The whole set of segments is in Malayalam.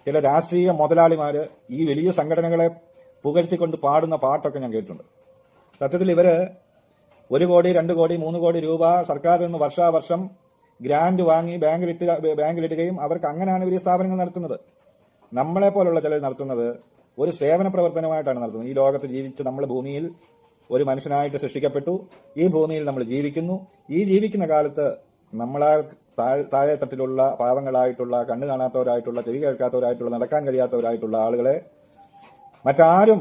ചില രാഷ്ട്രീയ മുതലാളിമാർ ഈ വലിയ സംഘടനകളെ പുകഴ്ത്തിക്കൊണ്ട് പാടുന്ന പാട്ടൊക്കെ ഞാൻ കേട്ടിട്ടുണ്ട്. സത്യത്തിൽ ഇവര് 1 കോടി 2 കോടി 3 കോടി രൂപ സർക്കാരിൽ നിന്ന് വർഷാവർഷം ഗ്രാന്റ് വാങ്ങി ബാങ്കിലിടുകയും അവർക്ക് അങ്ങനെയാണ് വലിയ സ്ഥാപനങ്ങൾ നടത്തുന്നത്. നമ്മളെ പോലുള്ള ചിലർ നടത്തുന്നത് ഒരു സേവന പ്രവർത്തനമായിട്ടാണ് നടത്തുന്നത്. ഈ ലോകത്ത് ജീവിച്ച് നമ്മൾ ഭൂമിയിൽ ഒരു മനുഷ്യനായിട്ട് സൃഷ്ടിക്കപ്പെട്ടു. ഈ ഭൂമിയിൽ നമ്മൾ ജീവിക്കുന്നു. ഈ ജീവിക്കുന്ന കാലത്ത് നമ്മളാൽ താഴെ തട്ടിലുള്ള പാവങ്ങളായിട്ടുള്ള, കണ്ണു കാണാത്തവരായിട്ടുള്ള, ചെവി കേൾക്കാത്തവരായിട്ടുള്ള, നടക്കാൻ കഴിയാത്തവരായിട്ടുള്ള ആളുകളെ മറ്റാരും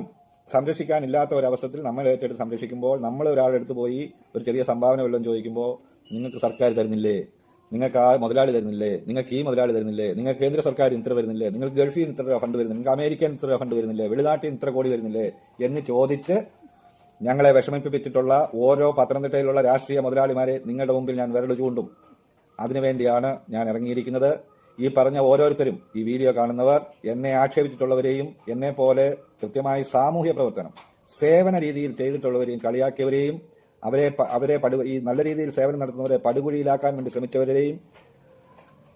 സംരക്ഷിക്കാനില്ലാത്ത ഒരവസരത്തിൽ നമ്മൾ ഏറ്റെടുത്ത് സംരക്ഷിക്കുമ്പോൾ, നമ്മൾ ഒരാളുടെ അടുത്ത് പോയി ഒരു ചെറിയ സംഭാവന വല്ലതും ചോദിക്കുമ്പോൾ നിങ്ങൾക്ക് സർക്കാർ തരുന്നില്ലേ, നിങ്ങൾക്ക് ആ മുതലാളി തരുന്നില്ലേ, നിങ്ങൾക്ക് ഈ മുതലാളി തരുന്നില്ലേ, നിങ്ങൾക്ക് കേന്ദ്ര സർക്കാർ ഇത്ര തരുന്നില്ലേ, നിങ്ങൾക്ക് ഗൾഫിൽ നിന്ന് ഇത്ര ഫണ്ട് വരുന്നില്ല, നിങ്ങൾക്ക് അമേരിക്കൻ ഇത്ര ഫണ്ട് വരുന്നില്ലേ, വെളിനാട്ടിൽ ഇത്ര കോടി വരുന്നില്ലേ എന്ന് ചോദിച്ച് ഞങ്ങളെ വിഷമിപ്പിച്ചിട്ടുള്ള ഓരോ പത്തനംതിട്ടയിലുള്ള രാഷ്ട്രീയ മുതലാളിമാരെ നിങ്ങളുടെ മുമ്പിൽ ഞാൻ വിരൽ ചൂണ്ടും. അതിനുവേണ്ടിയാണ് ഞാൻ ഇറങ്ങിയിരിക്കുന്നത്. ഈ പറഞ്ഞ ഓരോരുത്തരും, ഈ വീഡിയോ കാണുന്നവർ, എന്നെ ആക്ഷേപിച്ചിട്ടുള്ളവരെയും എന്നെ പോലെ കൃത്യമായി സാമൂഹ്യ പ്രവർത്തനം സേവന രീതിയിൽ ചെയ്തിട്ടുള്ളവരെയും കളിയാക്കിയവരെയും അവരെ ഈ നല്ല രീതിയിൽ സേവനം നടത്തുന്നവരെ പടുകുഴിയിലാക്കാൻ വേണ്ടി ശ്രമിച്ചവരെയും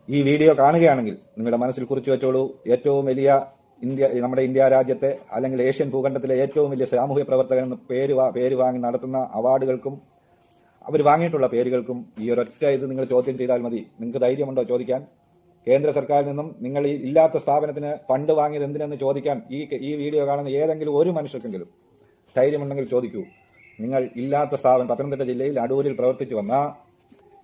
ഈ വീഡിയോ കാണുകയാണെങ്കിൽ നിങ്ങളുടെ മനസ്സിൽ കുറിച്ചു വെച്ചോളൂ. ഏറ്റവും വലിയ നമ്മുടെ ഇന്ത്യ രാജ്യത്തെ അല്ലെങ്കിൽ ഏഷ്യൻ ഭൂഖണ്ഡത്തിലെ ഏറ്റവും വലിയ സാമൂഹ്യ പ്രവർത്തകൻ എന്ന് പേര് വാങ്ങി നടത്തുന്ന അവാർഡുകൾക്കും അവർ വാങ്ങിയിട്ടുള്ള പേരുകൾക്കും ഈ ഒരൊറ്റ ഇത് നിങ്ങൾ ചോദ്യം ചെയ്താൽ മതി. നിങ്ങൾക്ക് ധൈര്യമുണ്ടോ ചോദിക്കാൻ? കേന്ദ്ര സർക്കാരിൽ നിന്നും നിങ്ങൾ ഈ ഇല്ലാത്ത സ്ഥാപനത്തിന് ഫണ്ട് വാങ്ങിയത് എന്തിനെന്ന് ചോദിക്കാൻ ഈ വീഡിയോ കാണുന്ന ഏതെങ്കിലും ഒരു മനുഷ്യർക്കെങ്കിലും ധൈര്യമുണ്ടെങ്കിൽ ചോദിക്കൂ. നിങ്ങൾ ഇല്ലാത്ത സ്ഥാപനം, പത്തനംതിട്ട ജില്ലയിൽ അടൂരിൽ പ്രവർത്തിച്ചു വന്ന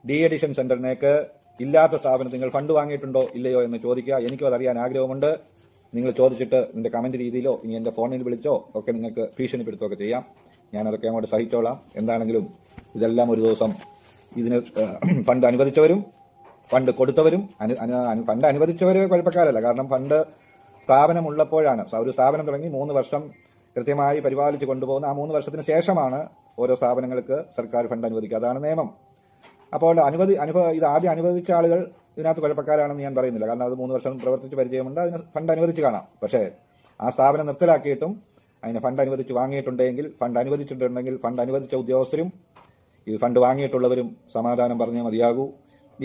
ഡി എഡിഷൻ സെന്ററിനേക്ക് ഇല്ലാത്ത സ്ഥാപനത്തിൽ നിങ്ങൾ ഫണ്ട് വാങ്ങിയിട്ടുണ്ടോ ഇല്ലയോ എന്ന് ചോദിക്കുക. എനിക്കും അതറിയാൻ ആഗ്രഹമുണ്ട്. നിങ്ങൾ ചോദിച്ചിട്ട് നിന്റെ കമന്റ് രീതിയിലോ ഇനി എന്റെ ഫോണിൽ വിളിച്ചോ ഒക്കെ നിങ്ങൾക്ക് ഭീഷണിപ്പെടുത്തുകയൊക്കെ ചെയ്യാം. ഞാനതൊക്കെ അങ്ങോട്ട് സഹിച്ചോളാം. എന്താണെങ്കിലും ഇതെല്ലാം ഒരു ദിവസം ഇതിന് ഫണ്ട് അനുവദിച്ചവരും ഫണ്ട് കൊടുത്തവരും ഫണ്ട് അനുവദിച്ചവർ കുഴപ്പക്കാരല്ല. കാരണം ഫണ്ട് സ്ഥാപനമുള്ളപ്പോഴാണ്, ഒരു സ്ഥാപനം തുടങ്ങി 3 വർഷം കൃത്യമായി പരിപാലിച്ചു കൊണ്ടുപോകുന്ന ആ 3 വർഷത്തിന് ശേഷമാണ് ഓരോ സ്ഥാപനങ്ങൾക്ക് സർക്കാർ ഫണ്ട് അനുവദിക്കുക. അതാണ് നിയമം. അപ്പോൾ ഇത് ആദ്യം അനുവദിച്ച ആളുകൾ ഇതിനകത്ത് കുഴപ്പക്കാരാണെന്ന് ഞാൻ പറയുന്നില്ല. കാരണം അത് 3 വർഷം പ്രവർത്തിച്ച് പരിചയമുണ്ട്, അതിന് ഫണ്ട് അനുവദിച്ച് കാണാം. പക്ഷേ ആ സ്ഥാപനം നിർത്തലാക്കിയിട്ടും അതിന് ഫണ്ട് അനുവദിച്ച് വാങ്ങിയിട്ടുണ്ടെങ്കിൽ ഫണ്ട് അനുവദിച്ച ഉദ്യോഗസ്ഥരും ഈ ഫണ്ട് വാങ്ങിയിട്ടുള്ളവരും സമാധാനം പറഞ്ഞേ മതിയാകൂ.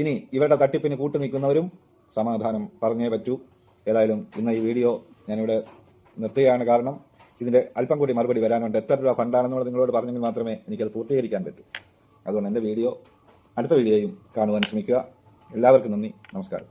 ഇനി ഇവരുടെ തട്ടിപ്പിന് കൂട്ടുനിൽക്കുന്നവരും സമാധാനം പറഞ്ഞേ പറ്റൂ. ഏതായാലും ഇന്ന് ഈ വീഡിയോ ഞാനിവിടെ നിർത്തുകയാണ്. കാരണം ഇതിന്റെ അല്പം കൂടി മറുപടി വരാനുണ്ട്. എത്ര രൂപ ഫണ്ടാണെന്നുള്ളത് നിങ്ങളോട് പറഞ്ഞെങ്കിൽ മാത്രമേ എനിക്കത് പൂർത്തീകരിക്കാൻ പറ്റൂ. അതുകൊണ്ട് എൻ്റെ അടുത്ത വീഡിയോയും കാണുവാൻ ശ്രമിക്കുക. എല്ലാവർക്കും നന്ദി, നമസ്കാരം.